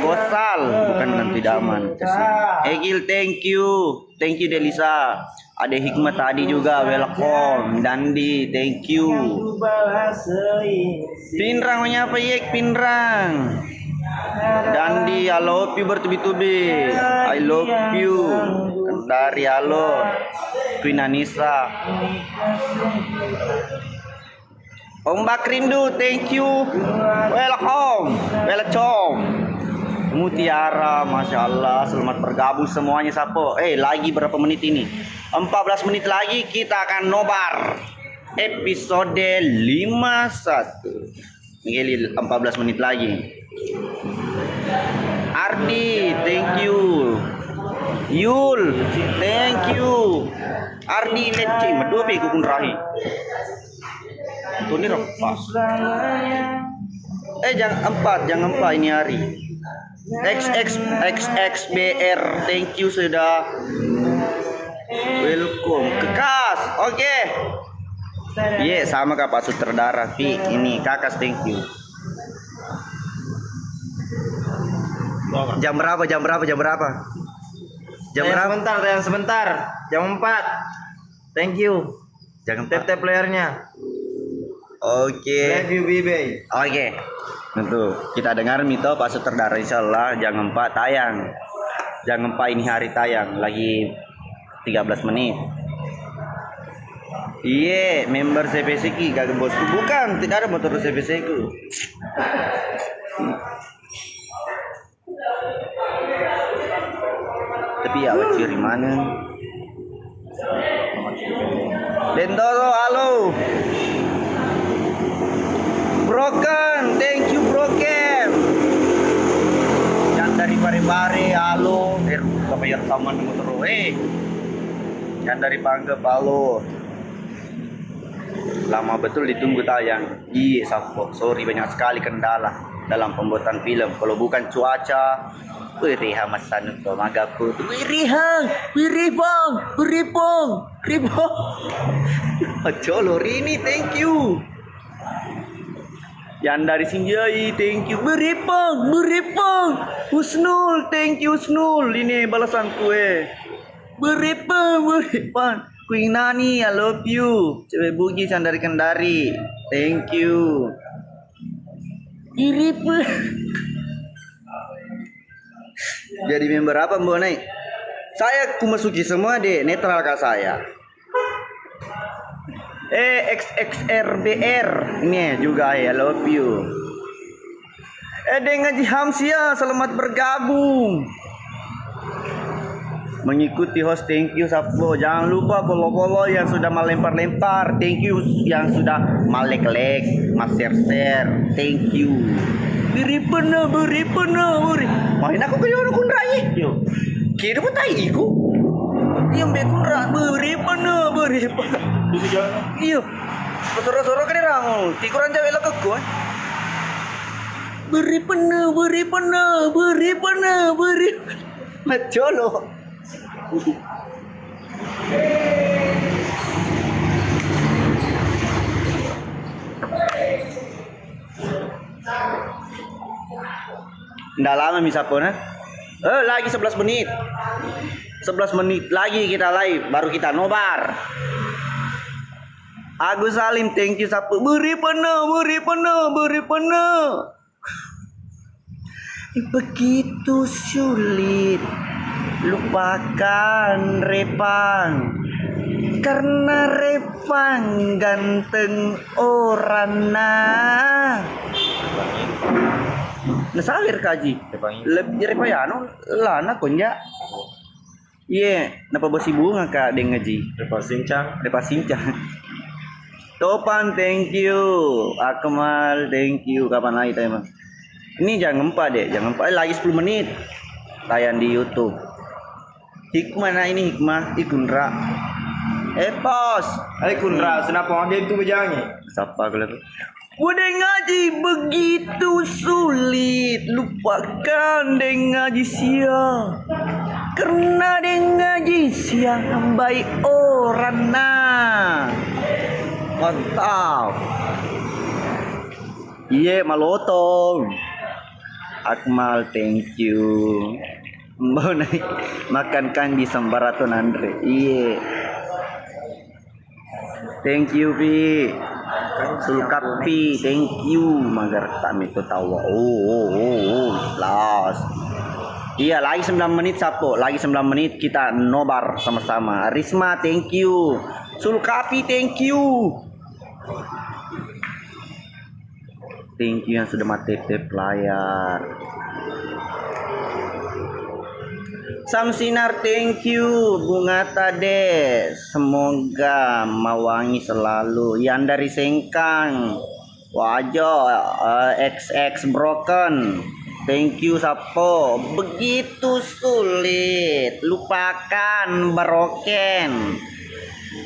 Kosal, bukan nanti daman. Egil, thank you Delisa. Ada Hikmat tadi juga, welcome. Dandi, thank you. Pinrang apa Yek? Pinrang. Dandi, I love you bertubi-tubi. I love you. Kendari, halo. Queen Anissa. Om Bakrindu, thank you. Welcome. Mutiara, Masya Allah. Selamat bergabung semuanya, Sapo. Lagi berapa menit ini? 14 menit lagi kita akan nobar. Episode 51. Ini 14 menit lagi. Ardi, thank you. Yul, thank you. Ardi, leci, medua pe kukun rahi. Itu ni repas. Jangan empat ini hari. XXXBR, thank you sudah. Welcome. Kekas, oke. Sama kak Pak Sutradara. Ini Kakas, thank you. Jam berapa? Sebentar. Jam 4. Thank you. Jangan tap playernya. Oke. Love you, baby. Oke. Tentu kita dengar mito Pak Sutradara, insyaallah jam 4 tayang. Jam 4 ini hari tayang lagi 13 menit. Member CPC ki gak bosku. Bukan, tidak ada motor CPC ku. Tapi ya ciri mana? Dendoro, halo. Broken, thank you Broken. Yang dari bare-bare, halo. Bayar taman motor. Yang dari Panggep, halo. Lama betul ditunggu tayang. Sapo. Sorry, banyak sekali kendala dalam pembuatan film. Kalau bukan cuaca, Wiriha Mas Sanut to magaku. Wiribang. Colo Rini, thank you. Yang dari Sinjai, thank you. Beripang. Husnul, thank you Husnul. Ini balasan kue. Beripang. Queen Nani, I love you. Cewek Bugis yang dari Kendari, thank you. Beripang. Jadi member apa Mbak Nai? Saya kumasuki semua deh, netral kak saya. XXRBR ini juga, I love you. Dengan Hamsia, selamat bergabung. Mengikuti host, thank you Sapo. Jangan lupa follow yang sudah melempar-lempar, thank you. Yang sudah malek-lek, mas share, thank you. Beri pena. Main aku kayak orang kunrai. Kira pun tai iku. Yang bekunra beri pena. Iyo. Soro-soro kan orang. Tikuran jawab lah keku. Beri pena. Macolo. Nggak lama misapo na. Lagi 11 menit. 11 menit lagi kita live, baru kita nobar. Agus Salim, thank you Sapo. Beri pena. Begitu sulit lupakan Repang, karena Repang ganteng orangna. Nasawir kaji. Lebih repayano lana konya. Napa bosi bunga ka deng ngaji. Repa sincang. Topan, thank you. Akmal, thank you. Kapan lagi tayang? Ini jangan lupa deh, lagi 10 menit tayang di YouTube. Hikmah, nah ini Hikmah, Ikunra. Pos. Kunra, kenapa dia itu bejangnya? Siapa kalau udah ngaji begitu sulit, lupakan deng ngaji sia, karena deng ngaji sia baik orang mantap. Malotong. Akmal, thank you. Mau naik makan kan di Sambaraton Andre. Iya. Thank you Pi. Sulkapi, thank you. Magar tak itu tahu. Jelas. Iya, lagi 9 menit Sapo. Lagi 9 menit kita nobar sama-sama. Risma, thank you. Sulkapi, thank you. Thank you yang sudah mati layar. Samsinar, thank you. Bunga Tade, semoga mewangi selalu. Yang dari Sengkang, Wajo, XX Broken, thank you Sapo. Begitu sulit, lupakan broken.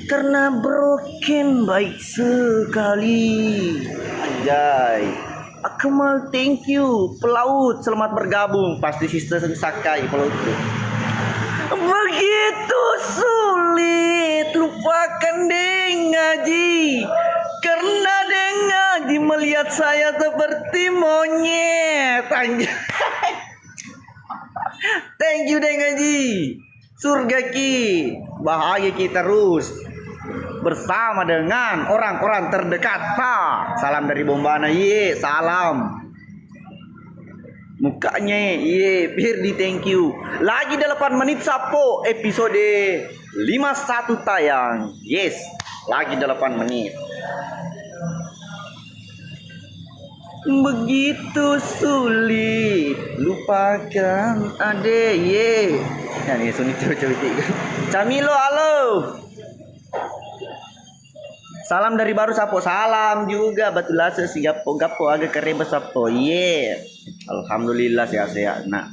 Karena broken baik sekali. Anjay. Akmal, thank you. Pelaut, selamat bergabung. Pasti sister Sakai pelaut tuh. Begitu sulit, lupakan Deng Ngaji. Karena Deng Ngaji melihat saya seperti monyet. Anjay. Thank you Deng Ngaji. Surga Ki, bahagia kita terus bersama dengan orang-orang terdekat. Salam dari Bombana, ye, salam. Mukanya, ye, Firdi, thank you. Lagi 8 menit Sapo, episode 51 tayang. Yes, lagi 8 menit. Begitu sulit, lupakan ade, ye. Nah, ini sunyi cewek-cewek. Camilo, halo. Salam dari baru Sapo, salam juga Batulah siap gapo agak kereba Sapo. Ye. Alhamdulillah sehat-sehat. Nah.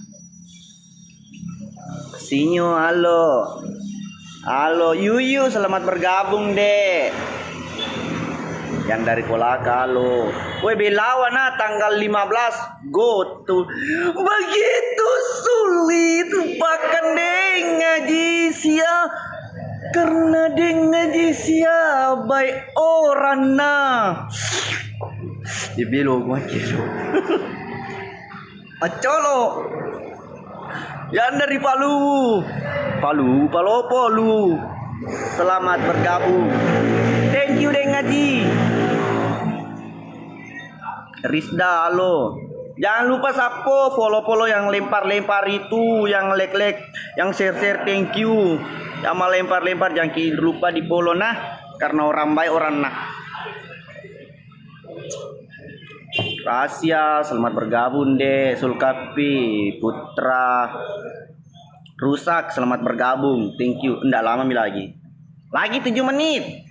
Sinyo, halo. Halo Yuyu, selamat bergabung deh. Yang dari Kolaka, halo. Woi Belawan tanggal 15 go tuh. Begitu sulit lupakan Deng Ngaji sia. Karena Deng Ngaji sia baik orang Dia belo gua kira. Acolo. Yang dari Palu. Palu. Selamat bergabung. Thank you Deng Ngaji. Rizda, halo. Jangan lupa Sapo follow yang lempar-lempar itu, yang like, yang share, thank you. Yang mau lempar jangan lupa di follow karena orang baik orang Rahasia, selamat bergabung deh. Sulkapi, Putra, Rusak, selamat bergabung. Thank you. Enggak lama lagi. Lagi 7 menit.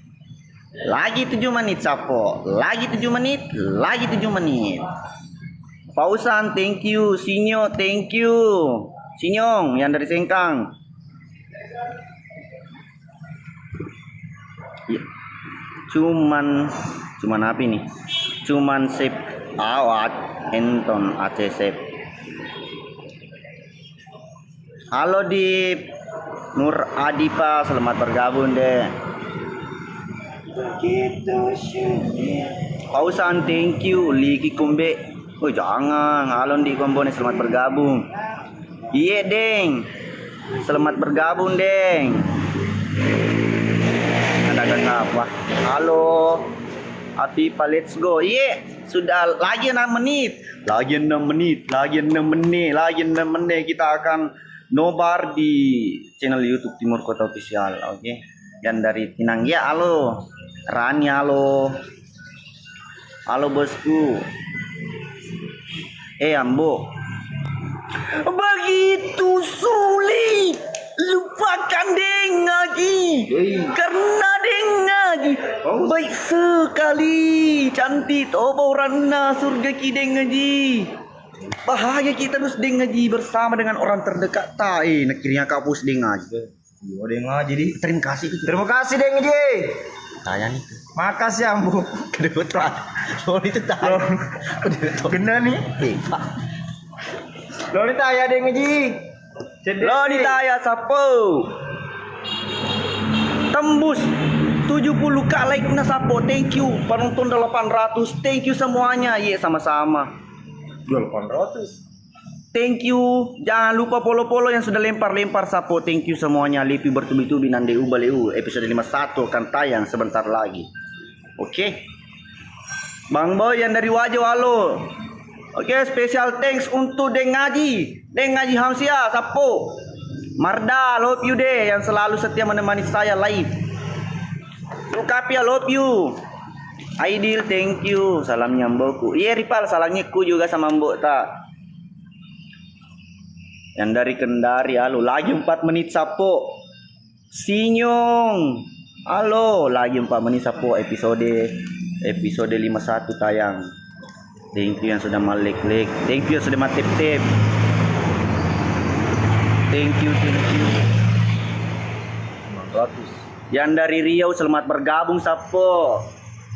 Lagi 7 menit Sapo. Lagi 7 menit. Pausan, thank you. Sinyo, thank you. Sinyong yang dari Sengkang. Ya. Cuman apa ini? Cuman sip awat Anton Aceh sip. Halo Dip. Nur Adipa, selamat bergabung deh. Pausan, thank you. Liki Kumbe. Oh jangan, halo di Kombone, selamat bergabung. Iya Deng, selamat bergabung Deng. Ada apa? Halo Adipa, let's go. Iya, sudah lagi 6 menit. Lagi 6 menit kita akan nobar di channel YouTube Timur Kota Official. Oke. Dan dari Pinang ya, halo. Rani, halo. Halo bosku. Ambo. Begitu sulit. Lupakan Deng Ngaji. Karena Deng Ngaji baik sekali. Cantik Toborana surga ki Deng Ngaji. Bahaya kita terus Deng Ngaji bersama dengan orang terdekat. Akhirnya kapus Deng Ngaji. Deng Ngaji. Terima kasih. Terima kasih Deng Ngaji. Tanya nih. Makasih Ambu. Kedepan. Lo itu tahu. Kena nih. Lo ditanya Deng Ngaji. Lo ditanya Sapo. Tembus 70k like na Sapo. Thank you. Penonton 800. Thank you semuanya. Iya sama-sama. 800. Thank you. Jangan lupa polo-polo yang sudah lempar-lempar sapo. Thank you semuanya. Lipi bertubi-tubi nande ubaleu. Episode 51 akan tayang sebentar lagi. Oke. Bang Boy yang dari Wajo halo. Oke, special thanks untuk Deng Ngaji Hamsia sapo. Marda, love you deh yang selalu setia menemani saya live. Sukapi, I love you. Aidil, thank you. Salamnya mbokku. Iya Ripal, salamnya ku juga sama mbok tak. Yang dari Kendari, halo. Lagi 4 menit sapo. Sinyong. Halo, lagi 4 menit sapo episode 51 tayang. Thank you yang sudah malek-lek. Thank you yang sudah matip-tip. Thank you. 900. Yang dari Riau selamat bergabung sapo.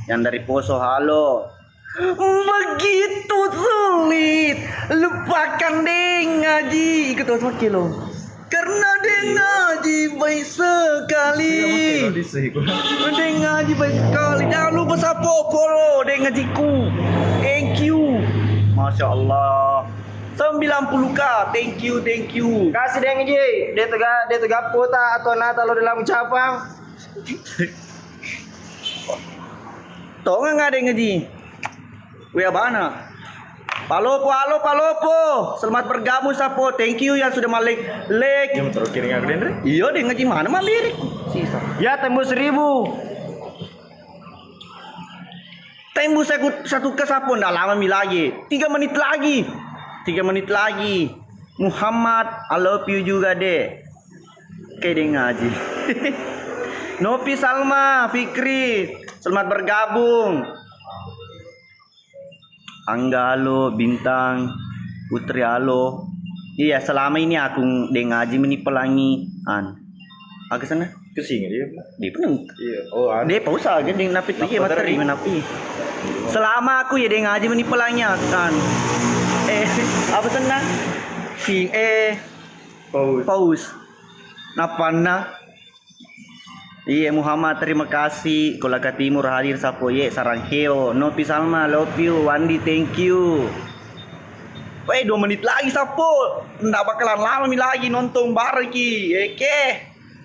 Yang dari Poso halo. Begitu sulit lupakan Deng Ngaji. Ketua semakin lo. Karena Deng Ngaji baik sekali. Deng Ngaji baik sekali. Jangan lupa sapo follow Deng Ngajiku. Thank you. Masya Allah. 90k. Thank you. Kasih Deng Ngaji. Dia tegak kota atau nata lo dalam ucapan. Tahu nggak Deng Ngaji? Wia bana. Palopo. Selamat bergabung sapo. Thank you yang sudah malek. Yang terus kirim aku Deng. Iya Deng Ngaji mana mah lirik. Sisa. Ya tembus 1000. Tembus satu ke sapo ndak lama mi lagi. 3 menit lagi. Muhammad, I love you juga deh. Kayak Deng Ngaji. Nopi Salma, Fikri, selamat bergabung. Angga halo, Bintang, Putri halo. Iya, selama ini aku Deng Ngaji menipelangi Agak sana. Kesini dia. Dia peneng. Iya. Oh, Dia pausa aja Deng napi tuh materi menapi. Selama aku ya Deng Ngaji menipelangi apa sana? Pause. Napana. Iya Muhammad terima kasih. Kolaka Timur hadir sapo ye Sarangheo. Nopi Salma love you. Wandi thank you. 2 menit lagi sapo. Ndak bakalan lama mi lagi nonton bareng ki. Oke.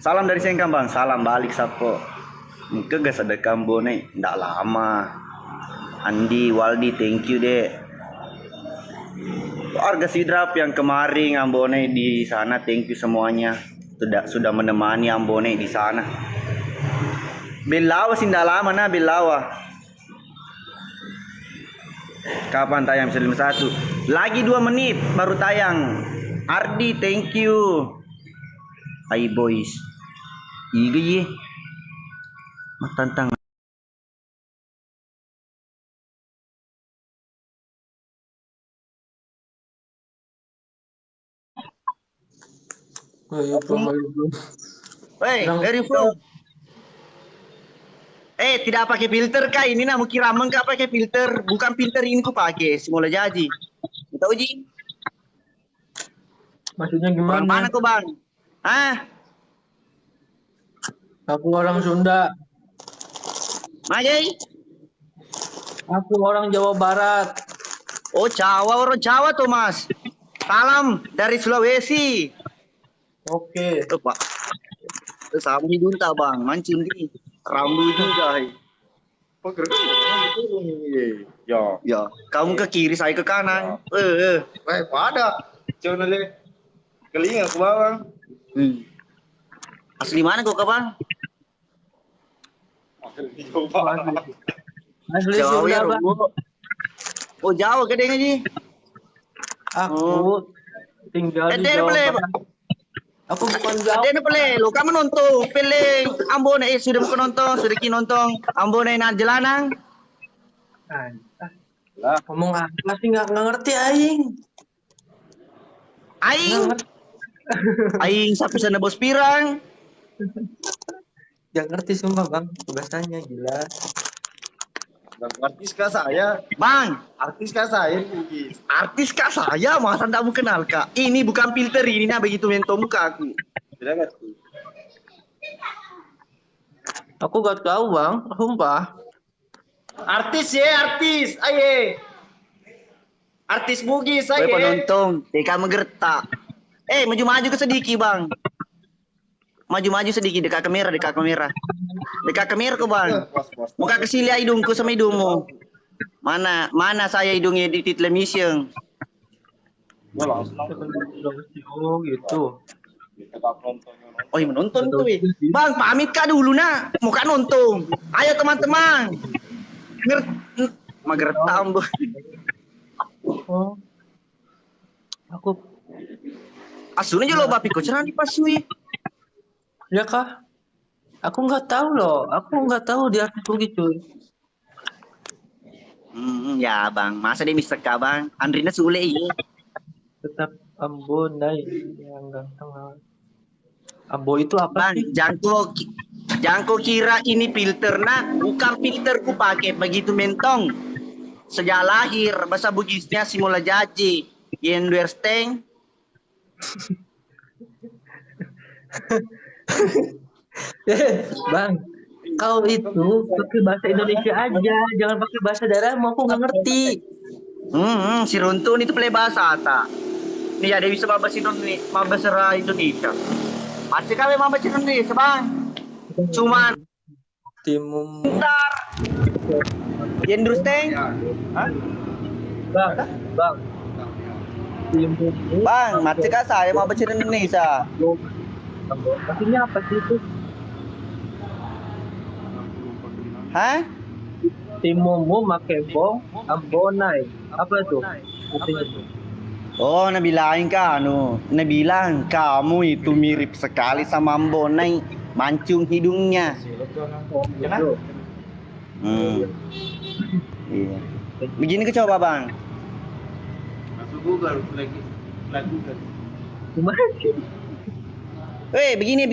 Salam dari Sengkang Bang. Salam balik sapo. Mungkin gas ada kambone ndak lama. Andi Waldi thank you deh. Warga Sidrap yang kemarin Ambone di sana thank you semuanya. Sudah menemani Ambone di sana. Belawa sinda lama nah Belawa. Kapan tayang episode 51? Lagi 2 menit baru tayang. Ardi thank you. Hai boys. Iga ye. Matantang. Hey, very full. Tidak pakai filter kah ini nak kira kah pakai filter, bukan filter ini ku pakai semula jadi. Tahu Ji? Maksudnya gimana? Orang mana kau Bang? Aku orang Sunda. Majai? Aku orang Jawa Barat. Oh Jawa, orang Jawa tuh Mas. Salam dari Sulawesi. Oke. Tuh Pak. Sama di Dunta Bang, mancing di. Rambu juga. Ya, kamu ke kiri, saya ke kanan. Pada. Coba le. Kelinga ke bawah. Asli mana kau Bang? Asli Jawa ya, Sunda, Bang. Oh Jawa gede Ji. Aku tinggal di Jawa Barat. Aku bukan Jawa. Ada pele, lo kamu nonton pele Ambon sudah mau nonton, sudah nonton Ambon na jelanang. Lah, ngomong apa sih nggak ngerti aing. Aing sapi sana bos pirang. Gak ngerti sumpah Bang, bahasanya gila. Artis kah saya? Bang, Artis kah saya? artis kah saya? Masa tidak mau kenal kak? Ini bukan filter, ini nah begitu mentok muka aku. Tidak ngerti. Aku gak tahu Bang, sumpah. Artis ya, artis. Aye. Artis Bugis Woi saya. penonton, teka menggertak. Maju-maju ke sedikit bang. Maju-maju sedikit dekat kamera, dekat kamera. Dekat kamera ke bang. Muka ke sini hidungku sama hidungmu. Mana saya hidungnya di television. Oh gitu. Oh, menonton tuh. Bang, pamit kah dulu nak. Muka nonton. Ayo teman-teman. Magertak bu. Oh. Aku Asun aja lo bapi koceran dipasui. ya kah? Aku nggak tahu loh. Aku nggak tahu di artis begitu. Ya bang, masa dia Mister K bang? Andrina Sule iya. Tetap Ambo naik yang ganteng. Ambo itu apa Bang, sih? jangko kira ini filter nak, bukan filter ku pakai begitu mentong. Sejak lahir bahasa Bugisnya simula jaji. You understand? Bang, kau itu pakai bahasa Indonesia aja, jangan pakai bahasa daerahmu. Aku nggak ngerti. Si Runtun itu play bahasa tak. Nih ada bisa bahasa Indonesia. Masih kali bahasa Indonesia bang. Cuman Timum. ntar. You understand? Bang, bang. Timum. Bang, mati kah saya mau baca Indonesia? Maksudnya apa sih itu? Hah? Timumu make bong, ambonai. Apa tuh? Artinya tuh. Oh, nabilain ka, nabilang kamu itu mirip sekali sama Ambonai, mancung hidungnya. Gitu. Iya. Begini ke coba bang. Masuk Google lagi Google. Cuma Begini.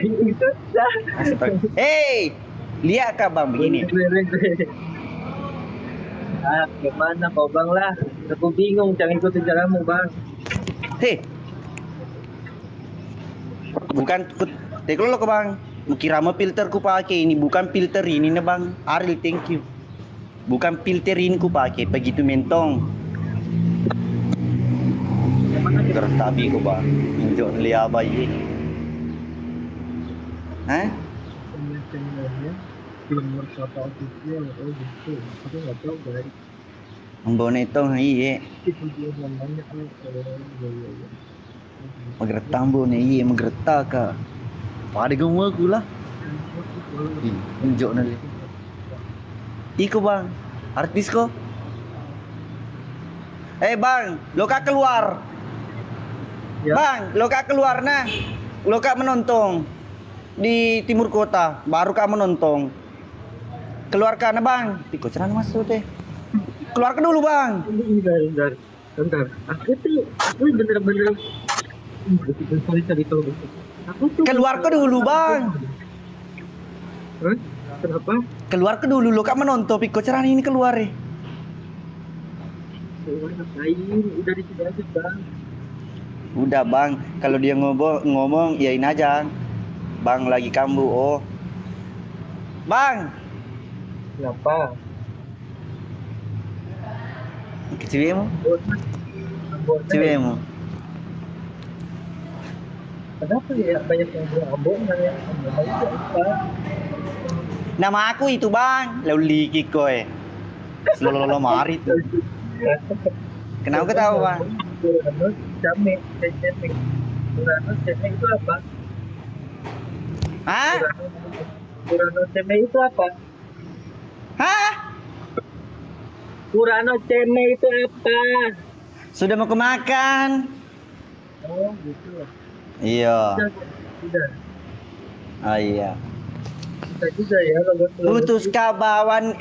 itu dah. Lihat kah bang begini? Ah, gimana kau bang lah? Aku bingung, jangan ikutin caramu bang. Bukan, teklo lo ke bang. Kira mau filter ku pakai ini, bukan filter ini na bang. Aril, thank you. Bukan filter ini ku pakai, begitu mentong. Terus tabi ku bang, injok lihat bayi. Hah? Timur kota official, oh gitu. Aku nggak tahu guys. Ambon itu iya. Itu dia namanya apa? Magretang bo na iya, magretak ka. Pada gawa ku lah. Injok na li. Iko bang, artis ko. Bang, lo ka keluar. Ya. Bang, lo ka keluar na. Lo ka menonton di timur kota, baru kamu menonton. Keluar ka na bang. Iko ceran masuk teh. Keluar ke dulu bang. Bentar. Aku bener-bener sorry kalau gitu. Aku tuh Keluar ke dulu bang. Hah? Kenapa? Keluar ke dulu lo ka menonton. Iko ceran ini keluar Keluar ngapain? Udah di situ aja bang. Udah bang, kalau dia ngomong iyain aja. Bang lagi kambuh. Oh. Bang, Kenapa? ke cewekmu? Ambon. Cewekmu. Kenapa ya banyak yang bilang Ambon yang Ambon itu apa? Nama aku itu bang, lalu kikoy. Selalu mari tuh. Kenapa ketawa bang? Uranus, Came, itu apa? Hah? Uranus, Came itu apa? Hah? Uranus, Came itu apa? Sudah mau kemakan? Oh gitu. Iya. Sudah. Oh iya. Bisa juga ya kalau Putus kabawan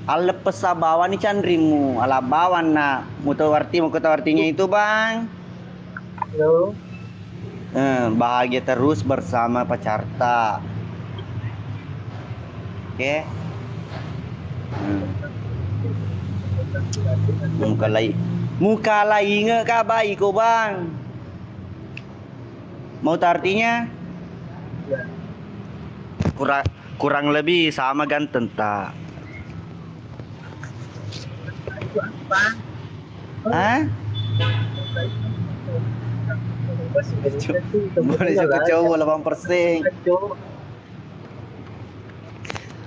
Ala pesabawan ni candrimu, ala bawan na mutawartinya itu bang. Halo. Bahagia terus bersama pacarta. Oke. Muka lain nge kabai ko bang. Mau artinya? Ya. kurang lebih sama ganteng tak? Hah? Boleh suka cowok 8%.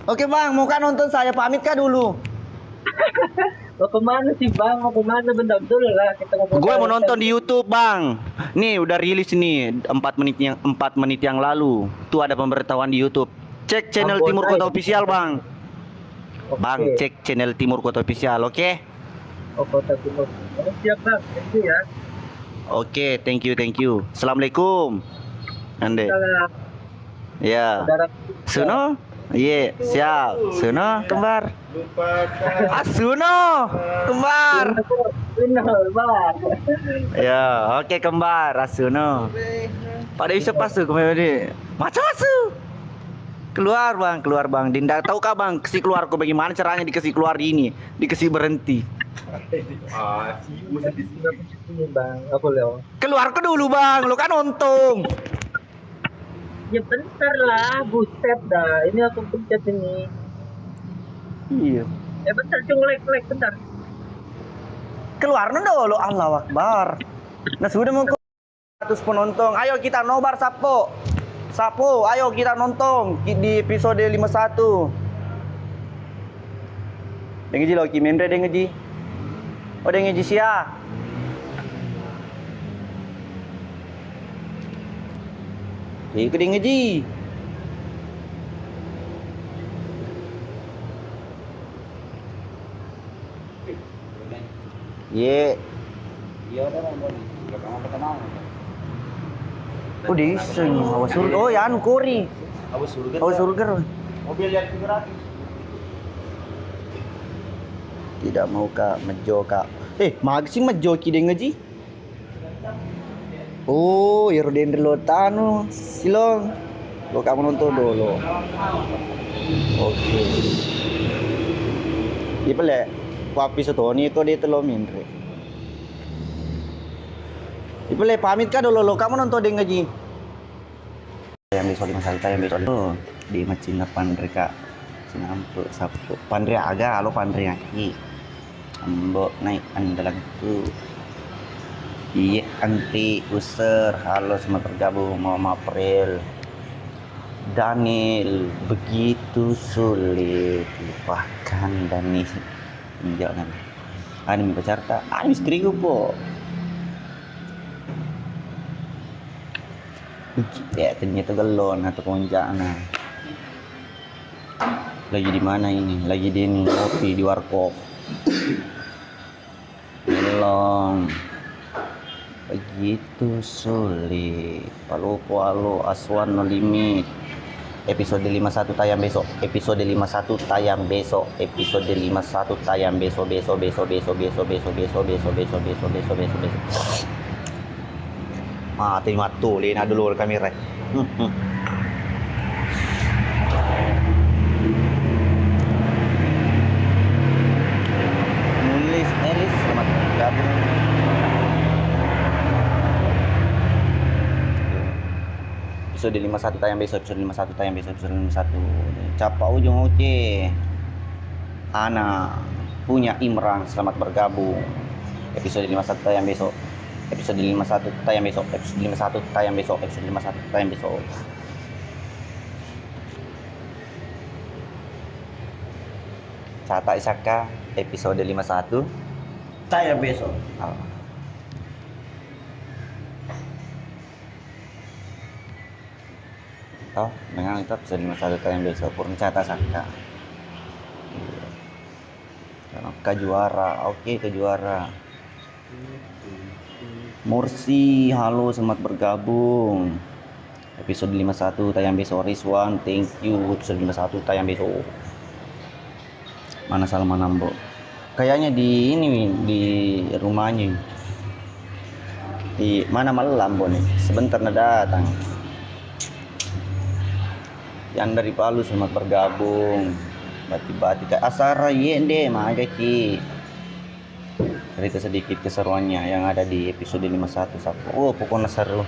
Oke bang, mau kan nonton saya pamit kah dulu? Mau kemana sih bang? Mau kemana? Bentar dulu lah kita ngobrol. Gue mau nonton di YouTube bang. Nih udah rilis nih 4 menit yang lalu. Tuh ada pemberitahuan di YouTube. Cek channel Ampun, Timur Kota ayo. Official bang. Oke. Bang cek channel Timur Kota Official, oke? Oh, Kota Timur. Oh, siap bang. Thank you ya. Oke, thank you. Assalamualaikum. Ande. Salam. Ya. Saudara. Suno? Iya, siap. Suno, kembar. Lupakan. Suno, kembar. Benar bang. Ya, oke kembar, Asuno. Pada bisa pasuk kemana? Macam masuk. Keluar bang. Dinda tahu kah bang? Kasih keluar kok bagaimana caranya dikasih keluar ini? Dikasih berhenti. Mesti di sini. Ini bang. Apa leo? Keluar ke dulu bang, lu kan untung. Ya bentar lah. Buset dah. Ini aku pencet ini. Iya. Ya bentar cuma like bentar. Keluar dulu, Allah Akbar. Nah sudah mau 100 penonton. Ayo kita nobar Sapo. Ayo kita nonton di episode 51. Dengeji lo Kimendre dengeji. Oh dengeji sia. Ikut dengeji. Ye. Oh diseng awas surga. Oh ya anu kori. Awas surga. Mobil lihat gratis. Tidak mau kak mejo kak. Magsi mejo kide ngeji. Oh, ya roden lotano silong. Lo kamu nonton dulu. Oke. Iya pele. Wapi setoni kok dia telo minre. Ipele pamit kah dulu lo kamu nonton deng ngaji. Yang besok di masa yang besok di Macina Pandre kak. Sinampu sapu Pandre aga lo Pandre aki. Ambo naik andalan tu. Iya anti user halo semua tergabung Mama April. Daniel begitu sulit lupakan Daniel. Jangan. Ani pacarta, ani istriku po. Ya ternyata galon atau konjana. Lagi di mana ini? Lagi di ngopi di warkop. Belum. Begitu sulit. Palu Aswan no limit. Episode 51 tayang besok. Episode 51 tayang besok. Episode 51 tayang besok. Besok. Terima tuh, lina dulu kamera. Nulis, selamat bergabung. Episode 51 tayang besok, episode 51. Capa ujung oce. Ana punya Imran, selamat bergabung. Episode 51 tayang besok. Episode 51 tayang besok. Episode 51 tayang besok. Episode 51 tayang besok. Cata Isaka episode 51 tayang besok. Oh, dengan itu episode 51 tayang besok. Purncata Saka. Ke juara, oke ke juara. Mursi, halo selamat bergabung. Episode 51 tayang besok. Rizwan, thank you. Episode 51 tayang besok. Mana Salman Ambo? Kayaknya di ini di rumahnya. Di mana malam nih? Sebentar datang. Yang dari Palu selamat bergabung. Bati-bati ke Asara yende maja ki. Cerita sedikit keseruannya yang ada di episode 51 Sapo. Oh, pokoknya seru.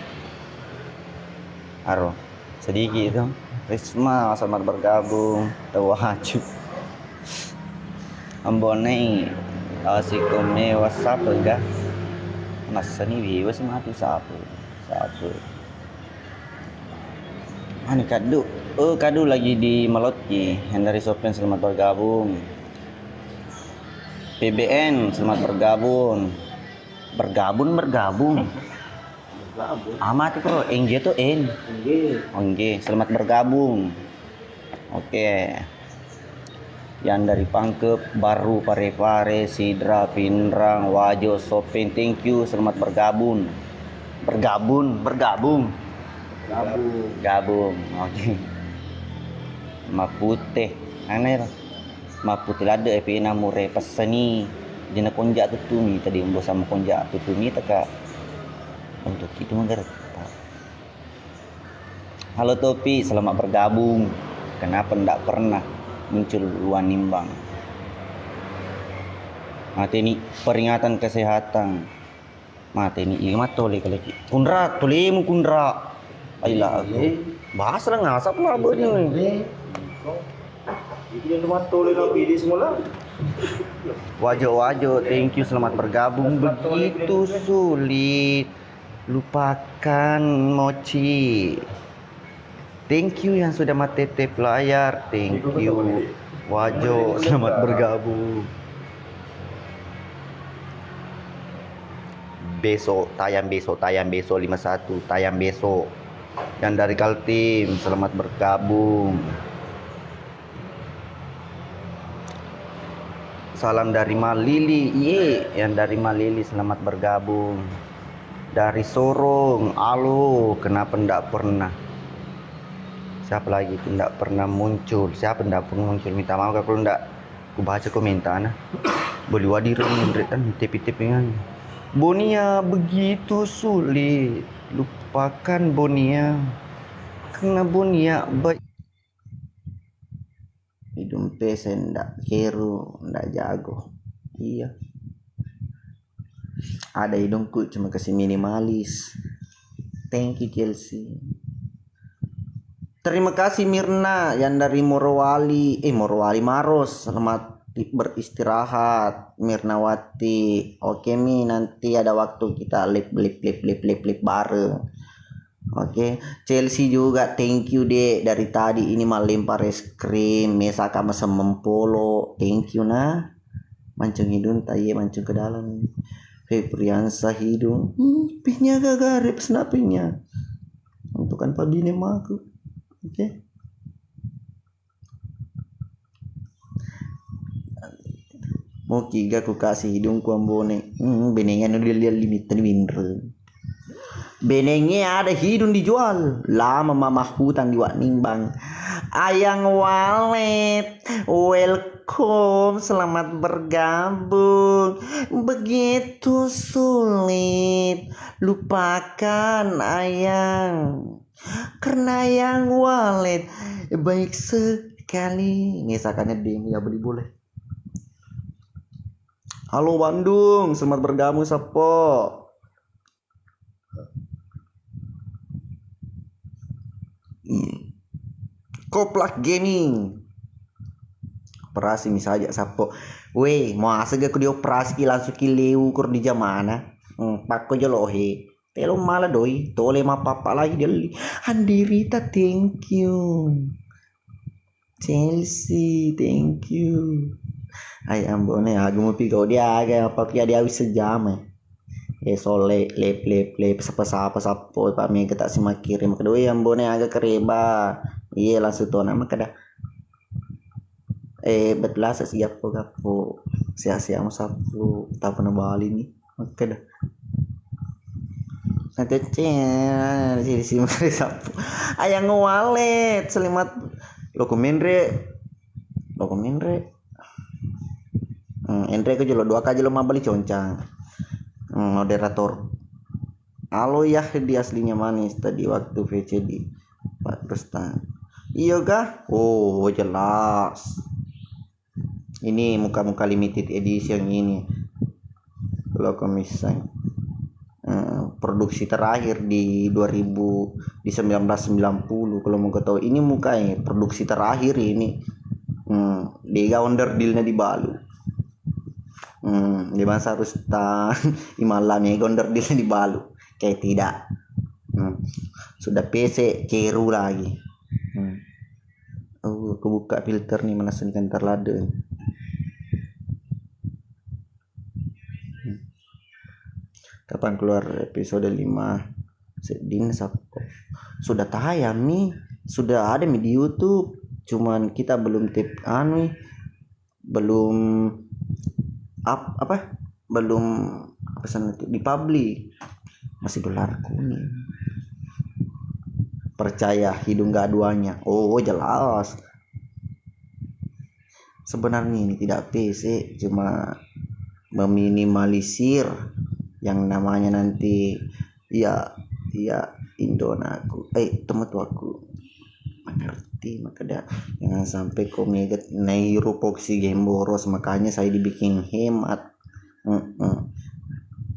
Aro. Sedikit itu. Risma selamat bergabung. Tawaju. Ambone asikome WhatsApp enggak? Masa nih viewers mati sapu. Ani kado. Kado lagi di Melotki. Hendari Sopen selamat bergabung. PBN selamat bergabung. Bergabung. Amat itu NG tuh N. NG selamat bergabung. Oke. Yang dari Pangkep, Baru, Pare-Pare, Sidra, Pinrang, Wajo, Sopen, thank you, selamat bergabung. Gabung. Oke. Mapute. Aneh lah. Mapute lada epina mure pesani. Jena konjak tutumi tadi umbo sama konjak tutumi taka. Untuk itu menggerak. Halo Topi, selamat bergabung. Kenapa ndak pernah muncul luan nimbang? Mati ini peringatan kesehatan. Mati ini iya matole kali. Kundra, tolemu kundra. Ayolah aku. Bahas lah ngasap lah abahnya. Itu yang cuma toleh lagi di semula. Wajo, thank you, selamat bergabung. Begitu sulit. Lupakan mochi. Thank you yang sudah matete layar. Thank you. Wajo, selamat bergabung. Tayang besok 51, tayang besok. Yang dari Kaltim, selamat bergabung. Salam dari Malili, yang dari Malili selamat bergabung. Dari Sorong, halo, kenapa ndak pernah? Siapa lagi itu ndak pernah muncul? Siapa ndak pernah muncul? Minta maaf kalau ndak aku baca komentar nah. Boleh wadirin tepi-tepingan. Bonia begitu sulit. Lupakan Bonia. Karena Bonia baik. Hidung pesen ndak keru, ndak jago. Iya. Ada hidungku cuma kasih minimalis. Thank you Chelsea. Terima kasih Mirna yang dari Morowali Maros. Selamat beristirahat Mirnawati. Oke Mi, nanti ada waktu kita lip bareng. Oke, Chelsea juga thank you deh, dari tadi ini mah lempar es krim, mesaka masa mempolo. Thank you nah. Mancung hidung taye mancung ke dalam. Febriansa hidung. Pihnya gagarip snapinya. Untuk kan pabine maku. Oke. Mau kiga ku kasih hidung ku ambone. Benengan udah limit winter. Benengnya ada hidung dijual. Lama mamah hutan di nimbang. Ayang Walet, welcome, selamat bergabung. Begitu sulit lupakan Ayang, karena Ayang Walet baik sekali. Ngesakannya demo ya beli boleh. Halo Bandung, selamat bergabung Sapo. Koplak Gaming. Operasi misalnya Sapo. Weh, mau asal aku dioperasi langsung kileu kur di jamana. Pakko jolohe. Telo malah doi, tole ma papa lagi dia. Handirita, thank you. Chelsea, thank you. Ay ambone aku mau pikau dia agak apa dia wis sejam. Sole lep sapa sapo pak mi ketak sima kirim kedua ambone agak kereba. Iya langsung tuh nama kada. Betlas siap gapo. Sia-sia mau sapu tak pernah bali nih. Kada. Nanti sini mari sapu. Ayang Walet selimat dokumen re. Endre ke jelo 2 kali lo mabali concang. Moderator. Halo ya di aslinya manis tadi waktu VC di Pak Rustan. Iya kah? Oh jelas. Ini muka-muka limited edition ini. Kalau komisan. produksi terakhir di 1990 kalau mau tahu ini mukanya produksi terakhir ini. Dia onder dealnya di Balu. Di masa harus imalamnya onder dealnya di Balu. Kayak tidak. Sudah PC ceru lagi. Aku buka filter nih mana senikan terlade. Kapan keluar episode 5 Sedin Sabko? Sudah tayang nih, sudah ada di YouTube. Cuman kita belum belum dipublish. Masih dolar kuning. Percaya hidung gak duanya. Oh jelas. Sebenarnya ini tidak PC, cuma meminimalisir yang namanya nanti ya Indonaku temen tuh aku mengerti, maka jangan sampai komegat nairopoksi game boros, makanya saya dibikin hemat.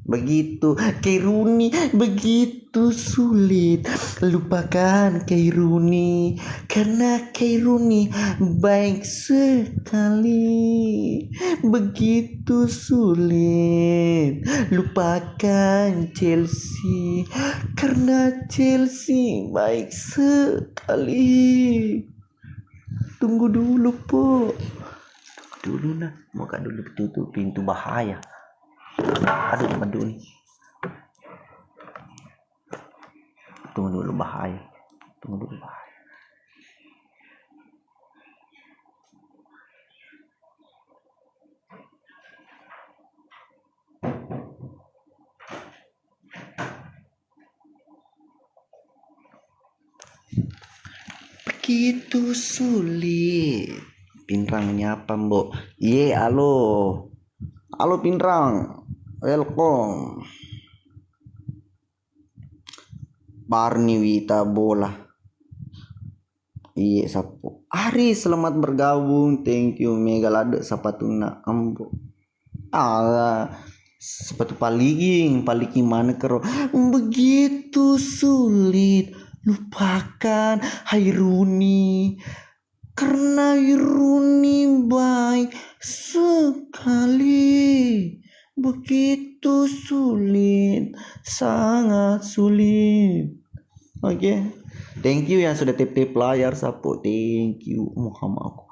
Begitu Kairuni, begitu sulit lupakan Kairuni, karena Kairuni baik sekali. Begitu sulit lupakan Chelsea, karena Chelsea baik sekali. Tunggu dulu po, dulu nah, moga dulu tutup pintu bahaya. Aduh madu nih. Tunggu dulu bahaya. Begitu sulit. Pinrang nyapa mbok. Halo Pinrang. Welcome. Barni Wita bola. Sapo. Ari selamat bergabung. Thank you mega lade sapatuna ambo. Sepatu paling mana kero. Begitu sulit lupakan Hairuni, karena Hairuni baik sekali. Begitu sulit, sangat sulit. Oke. Thank you yang sudah tip layar sapo. Thank you Muhammad aku.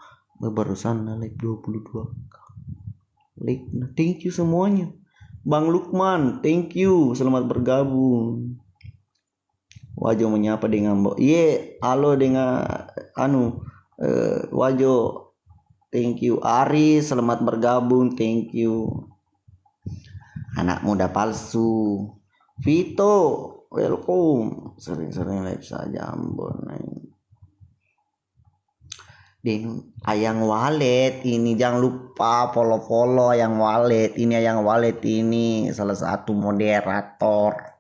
Barusan like 22 like. Thank you semuanya. Bang Lukman, thank you. Selamat bergabung. Wajo menyapa dengan Mbok. Halo dengan Wajo. Thank you. Ari, selamat bergabung. Thank you. Anak muda palsu. Vito, welcome. Sering-sering live saja Ambon. Ayang Wallet ini jangan lupa follow Ayang Wallet. Ayang Wallet ini salah satu moderator.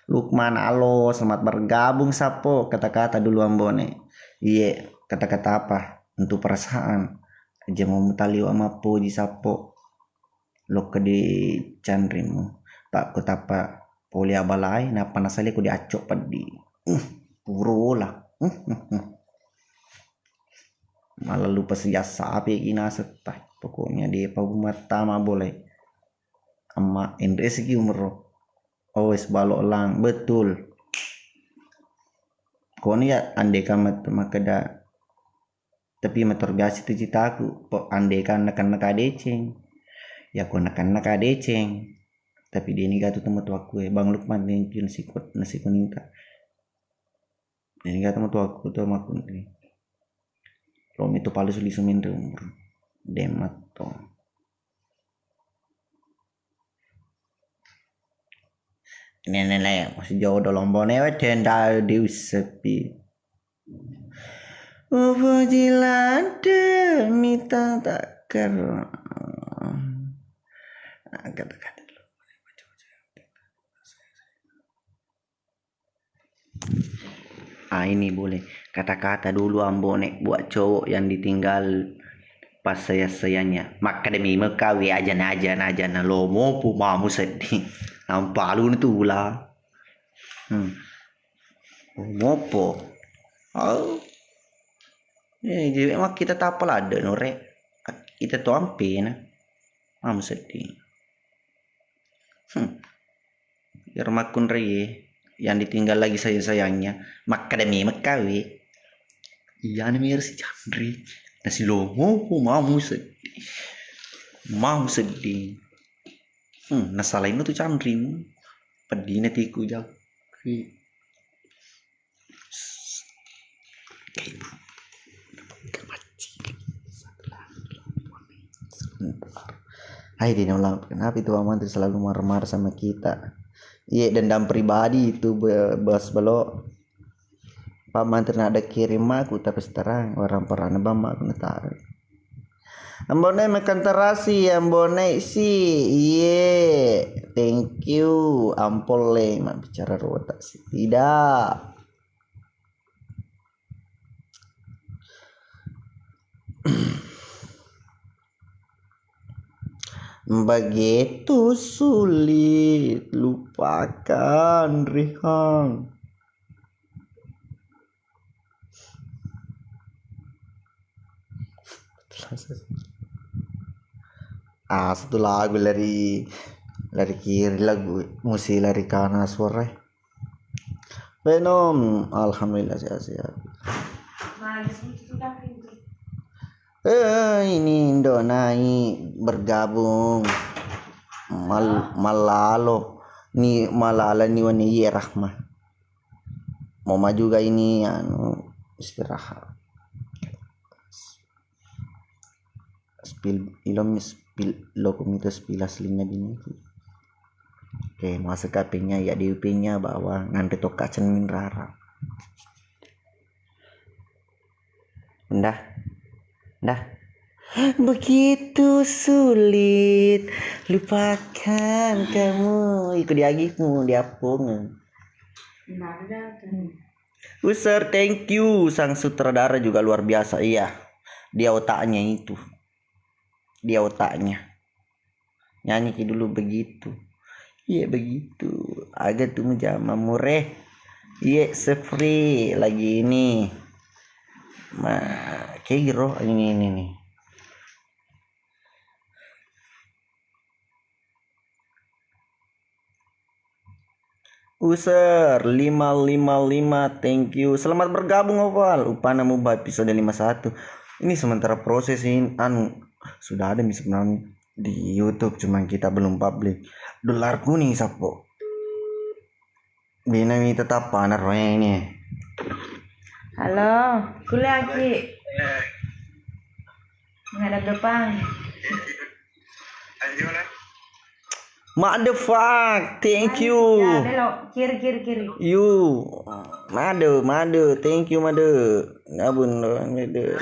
Lukman, halo, selamat bergabung sapo. Kata-kata dulu Ambone. Kata-kata apa? Untuk perasaan. Aja mau mutaliu ama puji sapo. Lo ke di candrimu pak kutapa poli abalai napa nasali ku diacok padi puro lah malah lupa sejasa api ina setah pokoknya dia pabumata ma boleh ama endresi umro always balok lang betul koni ya andekan makada tapi matergasi tu citaku andekan nekan deceng ya aku nak deceng tapi dia ni gatu temu tu aku Bang Lukman ni nasi kuning ini gatu temu tu aku tu aku ni rom itu palsu li sumin umur demat to ini masih jauh dalam bone tenda di sepi Wajilade mita takar kata-kata dulu. Ini boleh kata-kata dulu Ambone buat cowok yang ditinggal pas sayanya maka demi mekawi aja lo mau mamu sedih Nampak lu tu lah. Ngopo? Oh. Jadi emang kita tak apa ada norek. Kita tu ampe na. Sedih. Biar makun reye yang ditinggal lagi sayangnya makadami makawi. Iya nih si Chandri. Nasi lomo mau sedih. Nasalain tuh Chandri. Pedih netiku jauh. Hai di ulang kenapa itu Aman tuh selalu marah-marah sama kita. Iya dendam pribadi itu bos belok. Pak Mantir ada kirim aku tapi terang orang perana bama aku ntar. Ambone makan terasi ambone sih. Iya, thank you. Ampol le mak bicara rotak sih. Tidak. Begitu sulit lupakan Rihang. Satu lagu lari kiri lagu musik lari kanan suara. Venom, alhamdulillah sehat. Ini Indonai bergabung malalo ni malala ni wani rahmah mau maju juga ini istirahat lokomitos pilas linya dini. Oke masuk KP-nya ya DUP-nya bawa nganti toka cermin rara. Dah. Begitu sulit lupakan kamu. Ikut diagihmu diapung. User thank you. Sang sutradara juga luar biasa. Iya. Dia otaknya. Nyanyi dulu begitu. Iya begitu. Agak tuh menjama mureh. Iya sefree lagi ini. Kiro ini nih. User 555 thank you. Selamat bergabung Oval. Upana Mubah episode 51. Ini sementara prosesin sudah ada sebenarnya di YouTube cuman kita belum publik. Dolar kuning sapo. Binami tetap panar ini. Halo, kuliah Ki. Menghadap depan. Mak the fuck, thank you. Ya, belok kiri. You, made, thank you made. Ngabun made.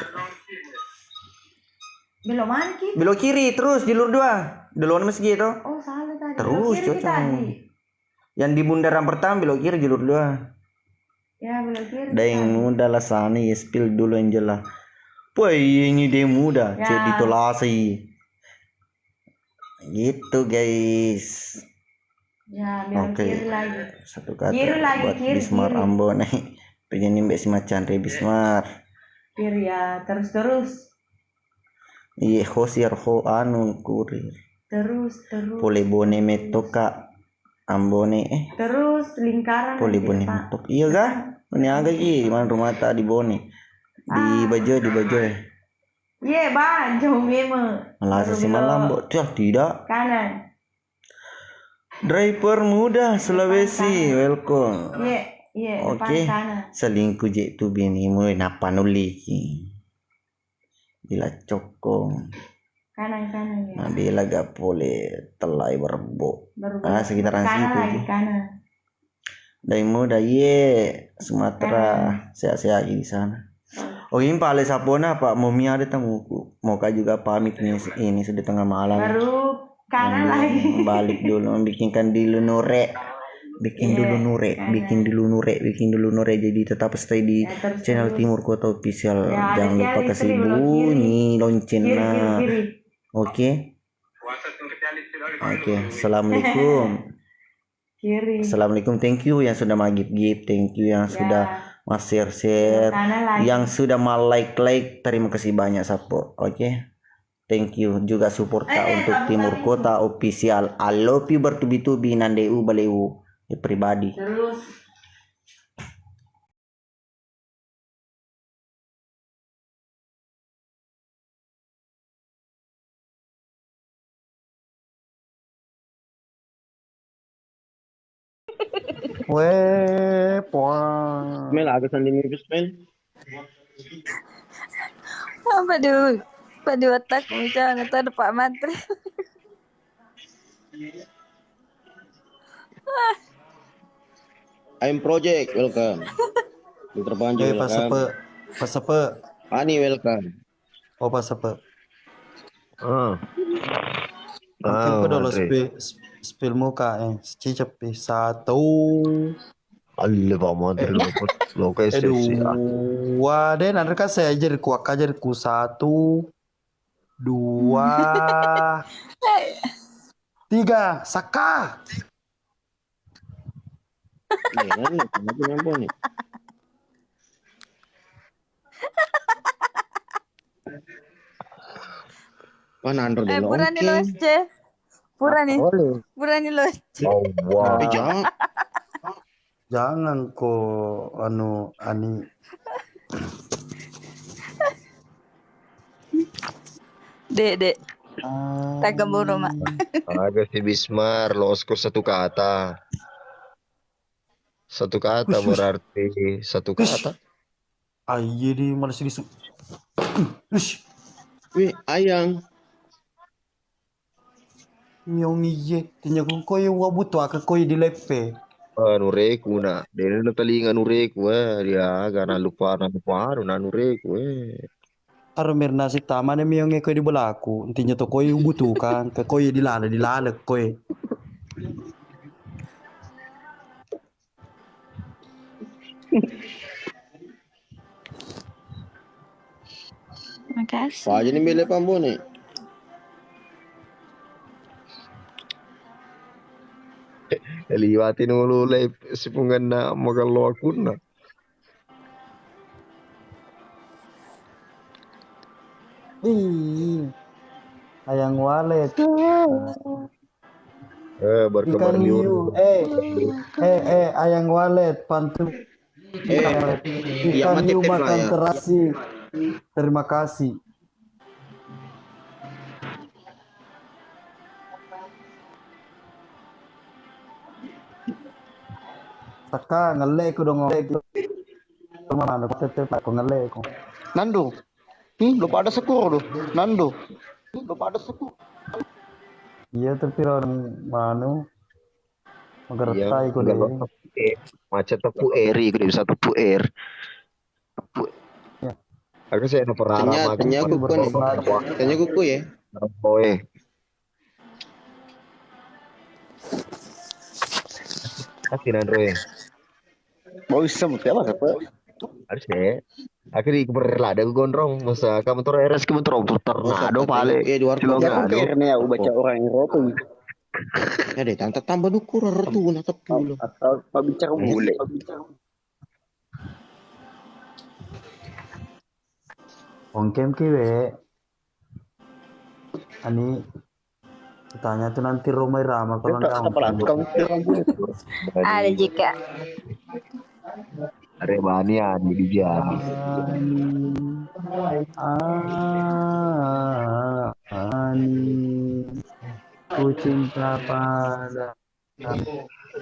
Belok mana Ki? Belok kiri terus jalur 2. Duluan masjid itu. Oh, salah tadi. Terus Belok kiri tadi. Yang di bundaran pertama belok kiri jalur 2. Ya, belok kiri. Yang muda lah sana ya spill dulu Angela. Woi ini dia muda, Ya. cek ditolasi. Gitu guys. Ya, belok Oke. kiri lagi. Satu kata Kiri lagi, buat kiri, Bismar kiri. Ambon pengen mbak si macan Bismar. Kiri ya, terus. Iya hosiar kurir. Terus. Pole bone metoka ambone Terus lingkaran. pole aja, bone Pak. metok. Iya kan? Ini agak di mana rumah ta di bone. Di baju. Iya, Bang, jauh memang. Malah si malam tidak. Kanan. Driver muda Sulawesi, welcome. Iya, Oke. depan kanan. Selingkuh je tu bini mu napa nuli ki. Bila cokong. Kanan ya. Nah, dia gak boleh telai berbo. Baru Sekitaran kanan situ. lagi kanan. Dari muda Sumatera sehat-sehat di sana. Oh ini Pak Ale Sapona Pak Momi ada tamu. Moka juga pamit ini sudah tengah malam. Baru kanan lagi. Balik dulu bikinkan dulu nure. Bikin dulu nure jadi tetap stay di Ya, terus channel terus. Timur Kota Official. Ya, Jangan ada lupa kiri, kasih belok bunyi loncengnya. Kiri. Oke. Assalamualaikum. Kiri. Assalamualaikum, thank you yang sudah magip-gip, thank you yang sudah mas share, Kanan lagi. yang sudah mal like, terima kasih banyak Sapo. Oke. Thank you juga support Kak untuk Timur Kota official. I love you bertubi-tubi nandeu baleu pribadi. Terus. Weh, puang. Mel agak sandi nipis Mel. Apa dulu? Pak di otak misalnya ada Pak Mantri. I'm Project, welcome. Putra Panji, Eh, welcome. pasepe. Ani, welcome. Oh, pasepe. Ah, Mungkin dulu Andre. spill muka cicep 1. Alle Pak Mantri lo kayak sesi. 2 deh nanti kan saya jadi kuak aja ku 1 2 3 Saka. Kenapa nyampo nih? Mana Andro dulu? Purani lo SC. Purani lo SC. Oh, wah. Jangan kok Ani. Dek. Taga buru mak. Agak si Bismar lo skor 1 kata. 1 kata berarti 1 kata. Ayo di malah sini Wih, ayang. Miong iye tinya ko koy wabuto aka koy di lepe. Nureku na. Dene no talinga nureku dia gana lupa na nureku Aro merna si tama ne miong koy di belaku. Tinya to koy butuh kan ke koy di lala koy. Makasih. Apa aja nih beli pambo nih? liwatin mulu live sipungan na magalo ako na. Ayang walet. Berkabar Ikan liur. hiu. Ayang walet pantu. Ikan hiu makan terasi. Terima kasih. Saka ngelek ko dong ngelek. Mana ko tetep ko ngelek ko. Nando. Lupa ada sekur loh. Nando. Lupa ada sekur. Iya tapi orang manu mageretai ko deh. Macet tepu eri, ko bisa tepu air. Aku saya no pernah Tanya kuku nih. Tanya kuku ya. Oe. Akin Andre. Mau bisa mesti apa apa? Harus ya. Aku di berlada aku gondrong masa kamu tuh RS kamu tuh tornado pale. Ya di luar kota. Ya Akhirnya aku baca orang Eropa. Ya deh, tante tambah dukur tuh natap dulu. Atau bicara bule. Ongkem kiwe. Ani tanya tuh nanti Romai Rama kalau Ada jika. Ada banian di Jani. Ani ku cinta pada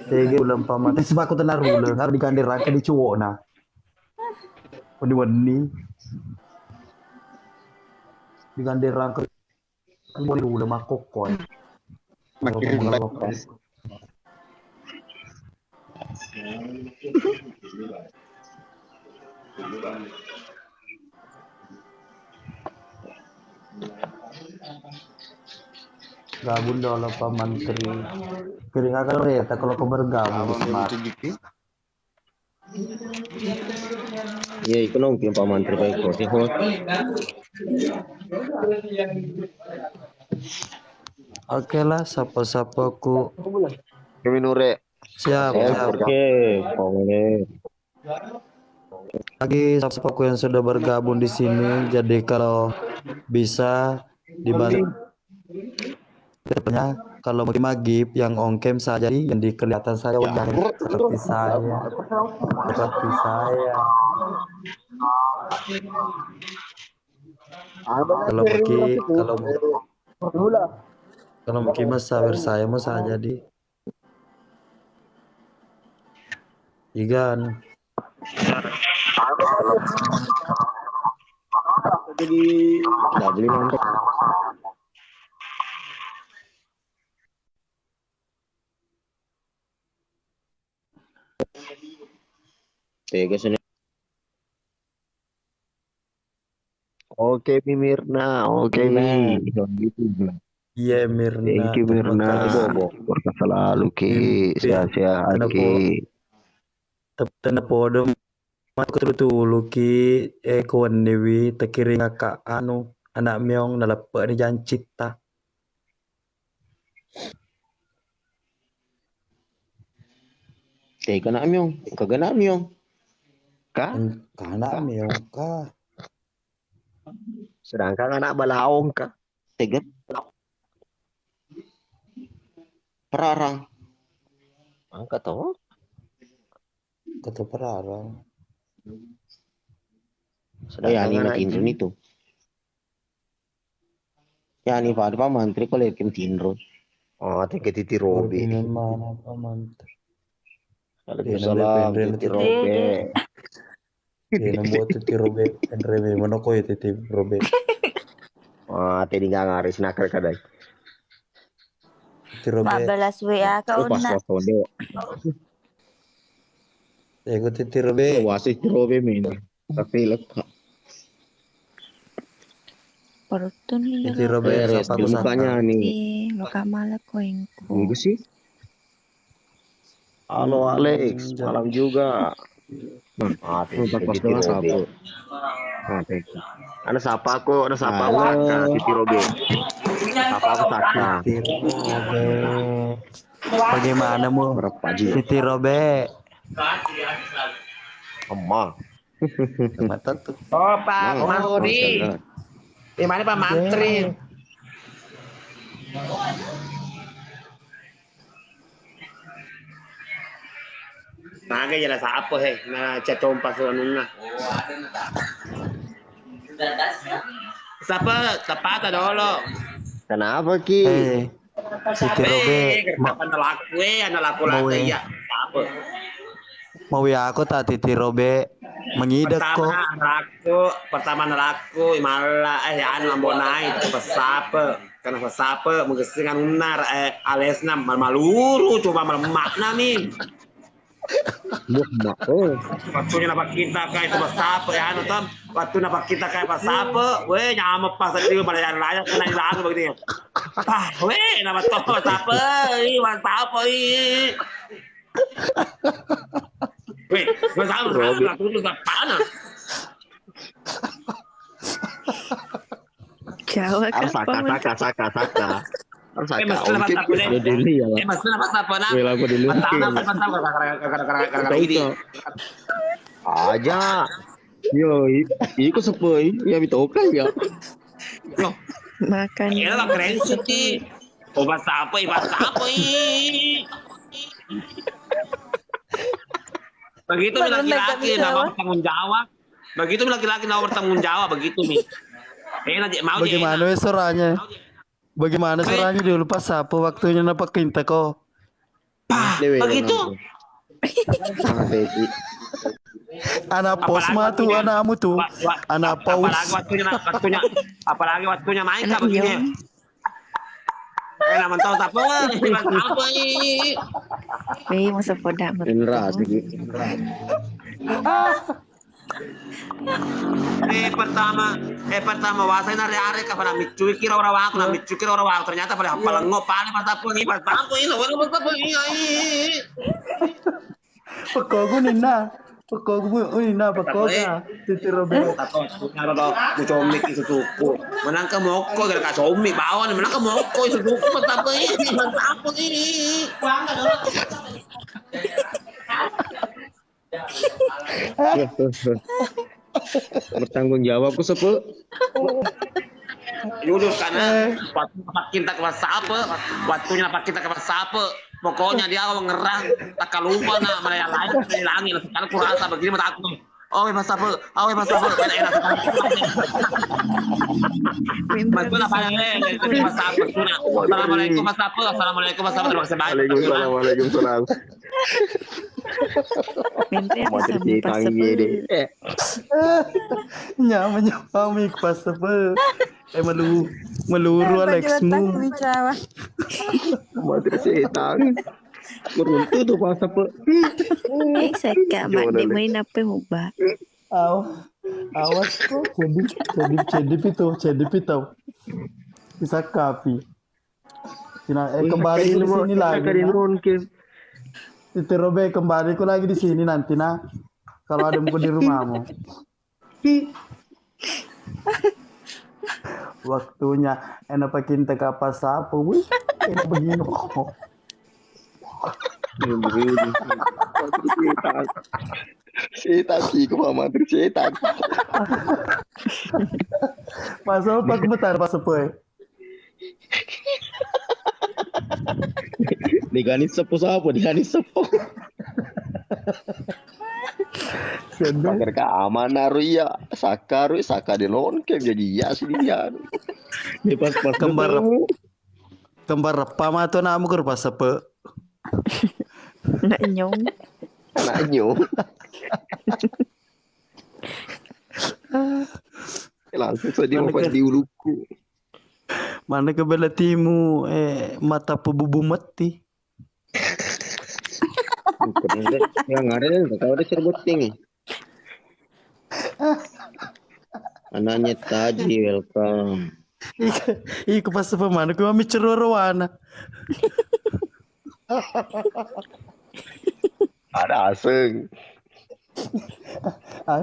Tege ulang paman. Sebab aku tenar rule harus diganti rangka di cowok nah. Wani diganti rangka di rule makokon. Makin gabung dalam Pak Menteri kering akan reta kalau kau bergabung smart iya itu nong Pak Menteri baik kok oke lah sapa-sapa ku Kami nure Siap, siap. Oke, boleh. Lagi siapa yang sudah bergabung di sini. Jadi kalau bisa dibantu kalau mungkin magib yang on cam saja yang kelihatan saya wajahnya seperti saya. Kalau mungkin mas sabar saya mas saja di Igan. Jadi nggak beli nonton. Tega sini. Oke, Mirna. Oke, Mi. Iya Mirna. Thank you, Mirna. Berkah selalu, Ki. Sehat-sehat, Ki. Tanda podom. Aku betul Ki. Kawan Dewi. Terkiri ngakak anak meong nalapak ni jancit ta. Kena miong. Kagak nak miong. Anak meong ka. Sedangkan anak balaong ka. Tegat. Perarang. Angkat toh. Kata perarang. Ya ni nak Tindro itu. Ya ni Pak Mantri kalau yakin Tindro. Oh, tinggal Titi Robi. Mana Pak Mantri? Waalaikumsalam, Titi Robi. Dia buat Titi Robi. Enreme mana kau ya Titi Robi? Wah, tadi nggak ngaris nakar kadang. Titi Robi. 15 WA kau nak. Ego Titi Robi. Wasit Titi Robi min. Tapi lepas. Perutun Titi Robi siapa aku mukanya nih. Lo kamala koengku. Enggak sih. Halo Alex, malam juga. Titi Robi. Ada siapa aku? Titi Robi. Apa aku Saka? Titi Robi. Bagaimana mu? Titi Robi. Emang. Mata tuh. Oh Pak Mantri. Di mana Pak Mantri? Naga jelas apa na cacompas anuna. Siapa tepat dulu. Kenapa Ki? Titi Robi. Anak laku lagi ya. Apa? Mau ya aku tak Titi Robi mengidak kok. Pertama nelaku malah anu ambonai pesapa karena pesapa menggesingan unar alesna maluru coba makna nih. Waktunya napa kita kayak itu pesapa ya anu tam waktu napa kita kayak pesapa we nyama pas tadi pada layak kena lagu begini. Ah we nama to pesapa ih mantap ih. Weh, gue sama aku tuh apaan? Jawa Harus saka. Harus saka. Maksudnya apa nak? Wela aku dulu. Aja. Yo, iku sepoi, ya bitoka ya. Makan. Ya lah keren sih. Obat apa? Begitu laki-laki nama bertanggung jawab. Begitu laki-laki nama bertanggung jawab begitu nih. Mau Bagaimana suaranya? Bagaimana suaranya dulu pas apa waktunya napa kinta kok? Begitu. Anak pos mah tuh anakmu tuh. Anak paus. Apalagi waktunya main kah begini. Naman tahu apa ini? Masa podak Indra sih. Pertama wasai nari ka pada micui kira orang waktu ternyata pada pelengop paling pas apa ini Pekogu nina. Pekoga. Titi Robi. Kalau comik itu tuku, menang ke moko gara-gara comik bawaan menang ke moko itu tuku apa ini. Bertanggung jawab ku sepe. Yaudah karena waktu kita ke WhatsApp, waktunya kita ke WhatsApp. Pokoknya dia ngerang, tak lupa nak mana yang lain hilangin. Sekarang kurasa begini mata aku. Oh, Mas Sapo, enak sekali. Mas Sapo apa ya? Mas Sapo, Assalamualaikum Mas Sapo, Assalamualaikum Mas Sapo, terima kasih banyak. Waalaikumsalam. Mimpi Mau sama cerita pas lagi deh. Nyamanya pas apa? Meluru Alexmu. bicara. Mau cerita. Meruntuh tuh pas apa? Seka mak dia main apa mubah. Awas kok cedip itu bisa kapi. Kembali di sini lagi. Itu Robe kembali ku lagi di sini nanti nah. Kalau ada muka di rumahmu. Waktunya enak pakai kita kapas apa, wih? Enak begini. Setan sih, ku mama setan. Masa apa bentar pas apa? Diganis sepo apa? Diganis sepo. Pakai keamanan ya, saka di nonke jadi ya sih dia. Ini pas Kembar apa mah tuh namu ker pas apa? Nak nyong. Anaknya. Langsung saja mau di uluku. Mana ke belatimu mata pebubu mati. Yang ada kau ada serbot tinggi. Anaknya tadi welcome. Iku pas apa mana ku mami cerwarwana. Ada aseng.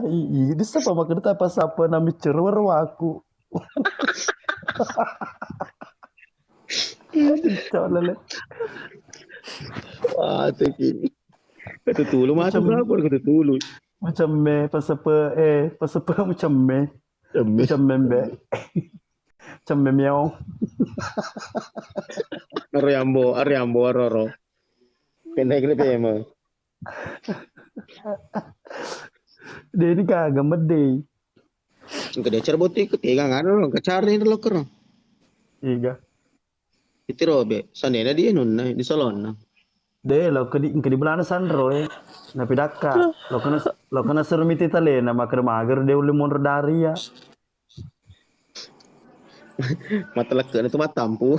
Ini siapa makan apa sapa nami cerwarwaku. Colele. Wah, teki. Kata tulu macam berapa kata tulu. Macam me pas apa macam me. Macam membe. Macam meow. Ariambo roro. Pendek ni pema. Dia ini kagak mede. Engkau dia cerbot ikut tegang ada orang kecari itu loker. Iga. Itu robe. Sanena dia nunna di salon. Deh lo ke di belana sandro na pidaka. Lo kana sermiti tale na mager dia uli mon dari ya. Mata leken itu mata tampu.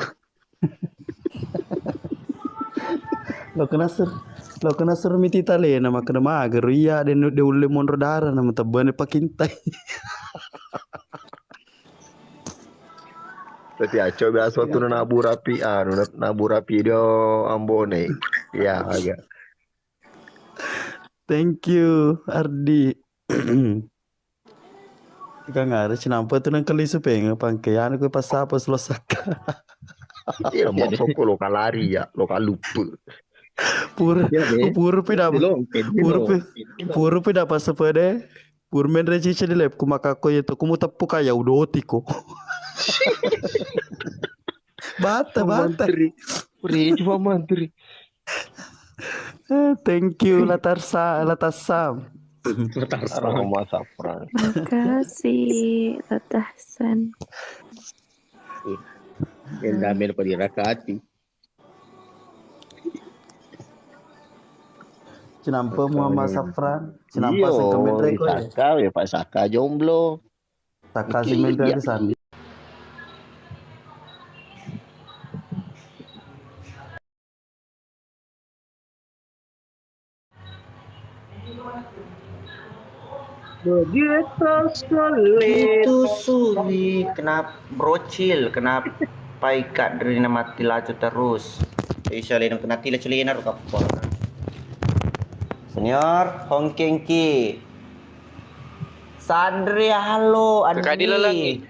Lo kena sermiti tale na mager ya dia uli mon dara na matabane pakintai. Tapi aco biasa waktu nabur rapi dia Ambone. Ya agak. Thank you Ardi. Ika ngare cinampa tu nang kali supeng pangkean ko pasapa selosaka. Iya mau sopo lo kalari ya, lo kalupa. Pur pida pas sepede. Pur men recice di lep kumakako itu kumu tepu kaya udotiko. Bata. Cuma mantri. Thank you Latasam. Aroma safran. Makasih Latasan. Yang damai pada rakati. Cinampa Muhammad Safran. Cinampa sengkemen ko ya. Saka ya Pak Saka jomblo. Saka si Mendra di sana. Itu sulit. Kenapa brocil? Kenapa ikat dari mati laju terus? Isolin kena tila celina ro kapor. Senior Hongkengki. Sandri halo Andi. Keadilan lagi.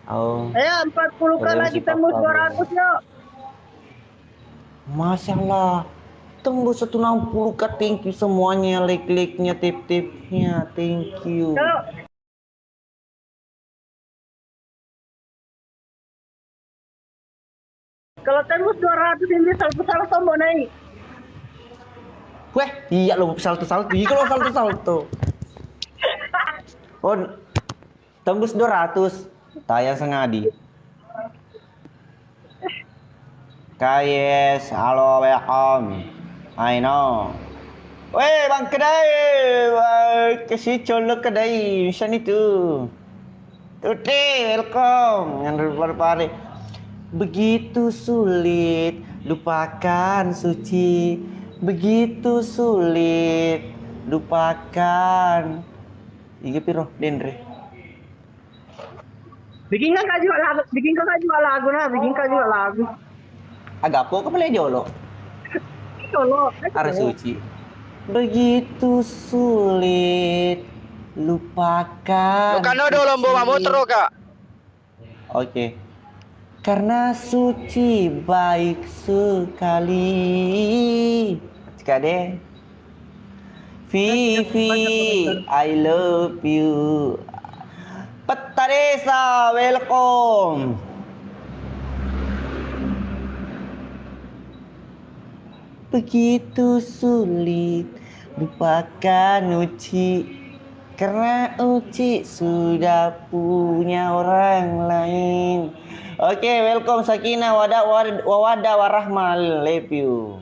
Oh. Ayo 40k lagi tembus 200 yuk. Masya Allah. Tembus 160 Kak, thank you semuanya, like-like-nya, tip-tipnya, thank you. Kalau tembus 200 ini salto tombol naik. Weh, iya lo salto-salto, iya kalau salto-salto. Oh, tembus 200, tayang sengadi. Kayes, halo, welcome. I know. Weh, bang kedai, kasih colok kedai, macam itu. Tuti, welcome. Yang pare-pare. Begitu sulit lupakan suci, begitu sulit lupakan. Iki piro, Dendre? Bikin kan juga lagu. Agapo ka pala jolo. Solo. Are suci. Begitu sulit lupakan. Lo kan ada lomba motor Kak. Oke. Karena suci baik sekali. Cika deh. Vivi, I love you. Petaresa, welcome. Begitu sulit lupakan Uci, karena Uci sudah punya orang lain. Oke, welcome Sakinah, Wawadah warahmah, love you.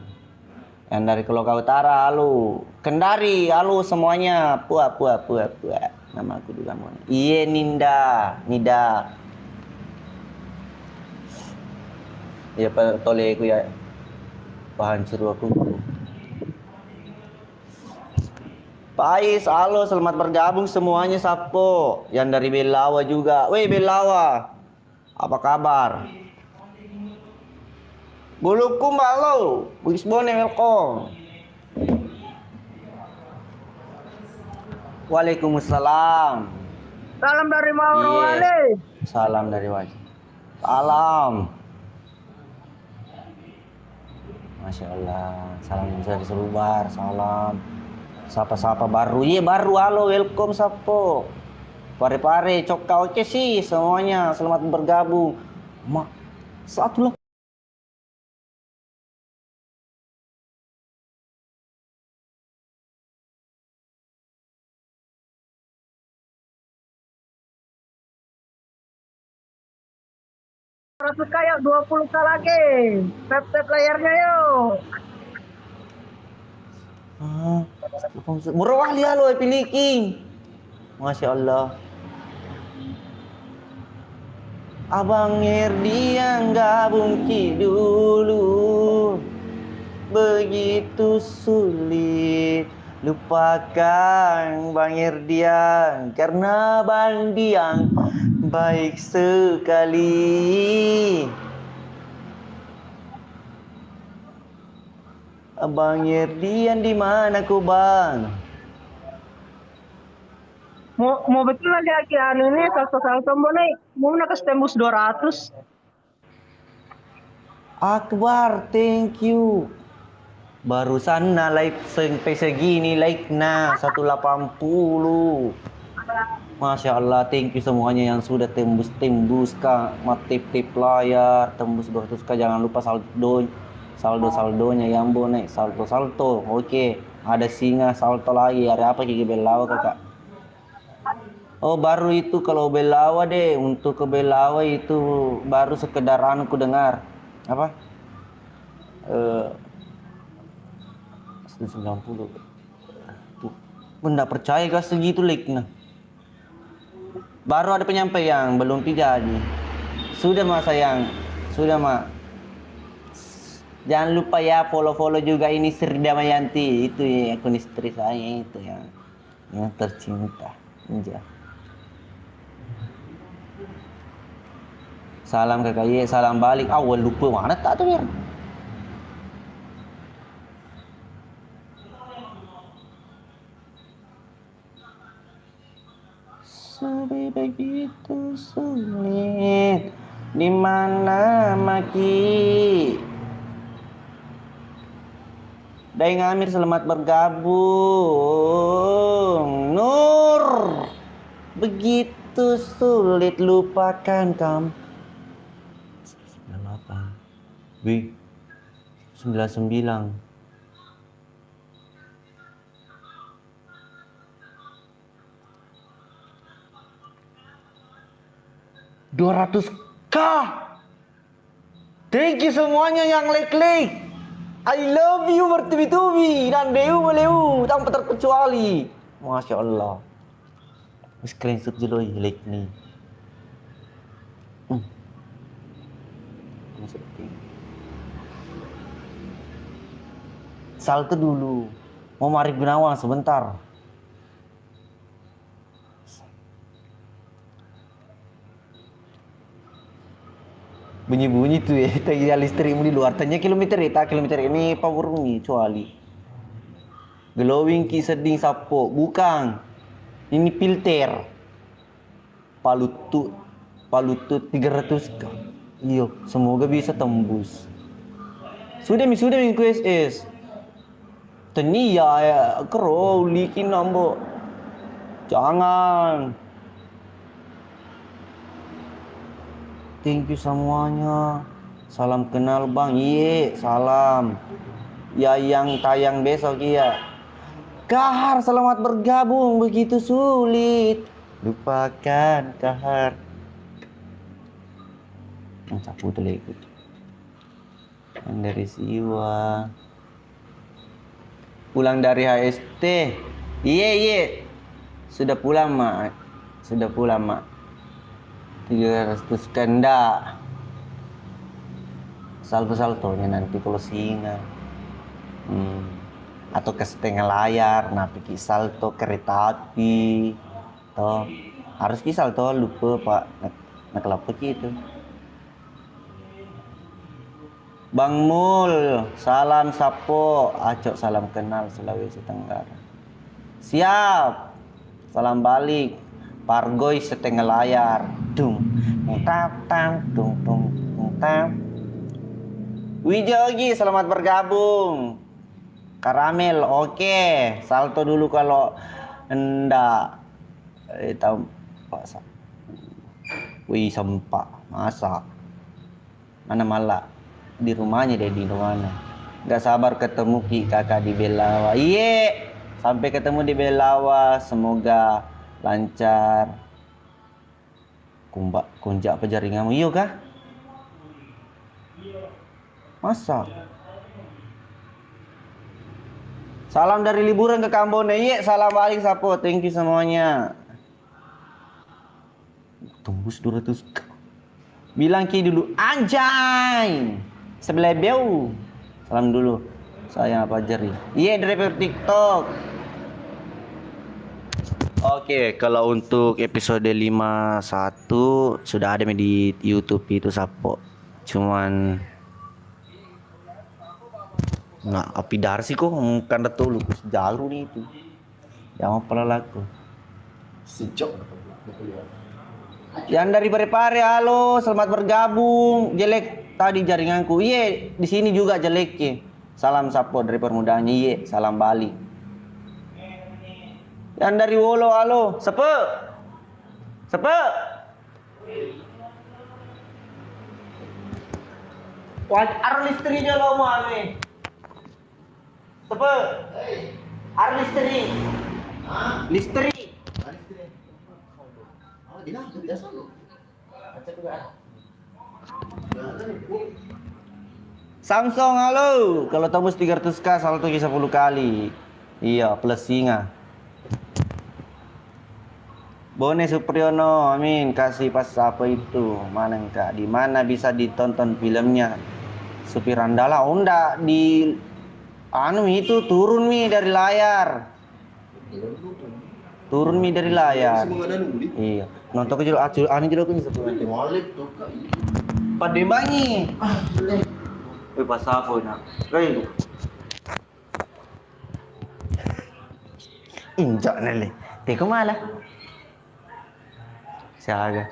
Yang dari Keloka Utara, halo. Kendari, halo semuanya. Pua. Nama aku juga mau. Iya, Nida. Ya, tole aku ya. Bahan seru aku. Pais, halo, selamat bergabung semuanya, Sapo. Yang dari Belawa juga. Weh, Belawa. Apa kabar? Bulukum, halo. Bugis Bone, welcome. Waalaikumsalam. Salam dari Mauro Wale. Salam dari Wajib. Salam. Masya Allah. Salam dari Serubar. Salam. Sapa-sapa baru. Iya baru. Halo, welcome Sapo. Pare-pare, coka oke sih semuanya. Selamat bergabung. Satu lah. Ratus kayak 20 lagi. Tap layarnya yuk. Murah wali halo pilih. Masya Allah. Abang Erdian gabung dulu. Begitu sulit lupakan Bang Erdian, karena Bang Diang baik sekali. Abang Erdian di mana kau Bang? Mau betul lagi anu ini salto naik. Mau nak tembus 200. Akbar, thank you. Barusan na live sampai segini like-nya 180. Masya Allah, thank you semuanya yang sudah tembus Kak. Tip layar, tembus 200 Kak. Jangan lupa saldonya yang naik salto. Oke, ada singa salto lagi. Ada apa Kiki Belawa Kakak? Oh baru itu kalau Belawa deh. Untuk ke Belawa itu baru sekedar aku dengar apa? 90. Nggak percaya gak segitu like-nya. Baru ada penyampaian, belum jadi. Sudah Mas sayang, sudah Mak. Jangan lupa ya follow juga ini Sri Damayanti, itu ya akun istri saya itu yang tercinta. Inja. Salam kakak, salam balik. Awal lupa mana tak tuh ya. Begitu sulit di mana maki Daeng Amir selamat bergabung. Nur, begitu sulit lupakan kamu. 98. Wih, 99. $200K. Thank you semuanya yang like. I love you bertubi-tubi dan meleu tanpa terkecuali. Masya Allah. Screenshot dulu like nih. Salto dulu. Mau Marif Gunawan sebentar. Bunyi-bunyi tuh ya, tagi listrikmu di luar. Tanya kilometer ini powermu cuali. Glowing ki seding sapo, bukan. Ini filter. Palutut 300K. Iyo, semoga bisa tembus. Sudah mi QSS. Teni ya kero likin nambo. Jangan. Thank you semuanya. Salam kenal Bang. Iye, salam. Ya yang tayang besok ya. Kahar selamat bergabung, begitu sulit lupakan Kahar. Sapu ikut. Dari Siwa. Pulang dari HST. Iye. Sudah pulang, Mak. 300 kenda. Salto-saltonya nanti kalau singa. Atau ke setengah layar, nah pergi salto kereta api. Toh harus ki salto lupa Pak. Nak kelapa gitu. Bang Mul, salam sapo, acok salam kenal Sulawesi Tenggara. Siap. Salam balik. Pargoy setengah layar. Dung tap. Wijogi selamat bergabung. Karamel oke. Salto dulu kalau enggak. Tahu Pak. Wih sempak masa. Mana malah di rumahnya deh di mana. Gak sabar ketemu Ki kakak di Belawa. Iye. Sampai ketemu di Belawa. Semoga lancar. Kunjak apa jaringanmu? Iya kah? Masa? Salam dari liburan ke Kambon. Iya, salam balik sapo. Thank you semuanya. Tembus 200. Bilang Ki dulu. Anjay. Sebelah beu. Salam dulu. Saya apa jari? Iya, driver TikTok. Oke, kalau untuk episode 51 sudah ada di YouTube itu sapo. Cuman nggak api darsi kok kan betul lukus jalu nih itu. Jangan pala laku. Sejak yang dari Parepare, halo, selamat bergabung. Jelek tadi jaringanku. Iye, di sini juga jeleknya. Salam sapo dari permudaannya. Iye, salam balik. Yang dari Wolo, halo, sepe. Wah, ar listrinya lo mau ame. Sepe. Ar listri. Listri. Samsung, halo. Kalau tembus 300K salto 10 kali. Iya, plus singa. Bone Supriyono, amin. Kasih pas apa itu? Mana enggak? Di mana bisa ditonton filmnya? Supirandala, unda di anu itu turun mi dari layar. Iya. Nonton ke jero anu jero kunya satu. Pademangi. Pas apa nak? Kayak injak nele. Teko malah. Siaga.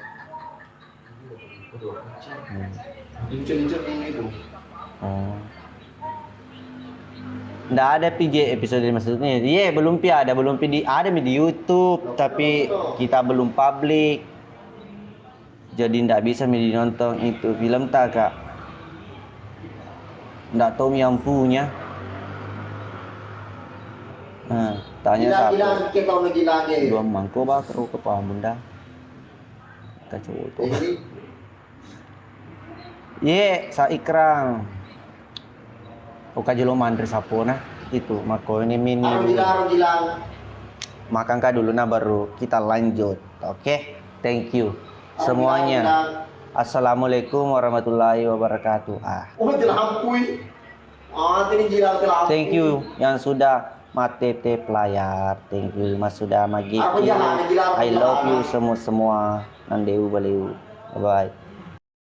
Injak itu. Oh. Nggak ada PJ episode maksudnya. Iya, belum ada di YouTube, tapi kita belum publik. Jadi nggak bisa nonton itu film tak kak. Nggak tahu yang punya. Nah, tanya siapa? Dua mangko bakro ke Pamunda. Kacau itu. Iya, sa ikrang. Oka jelo mandri sapona itu mako ini mini makan kah dulu nah baru kita lanjut. Oke, thank you semuanya. Assalamualaikum warahmatullahi wabarakatuh. Thank you yang sudah matete pelayar. Thank you mas sudah magiki. I love you semua. Nandeu baleu. Bye bye.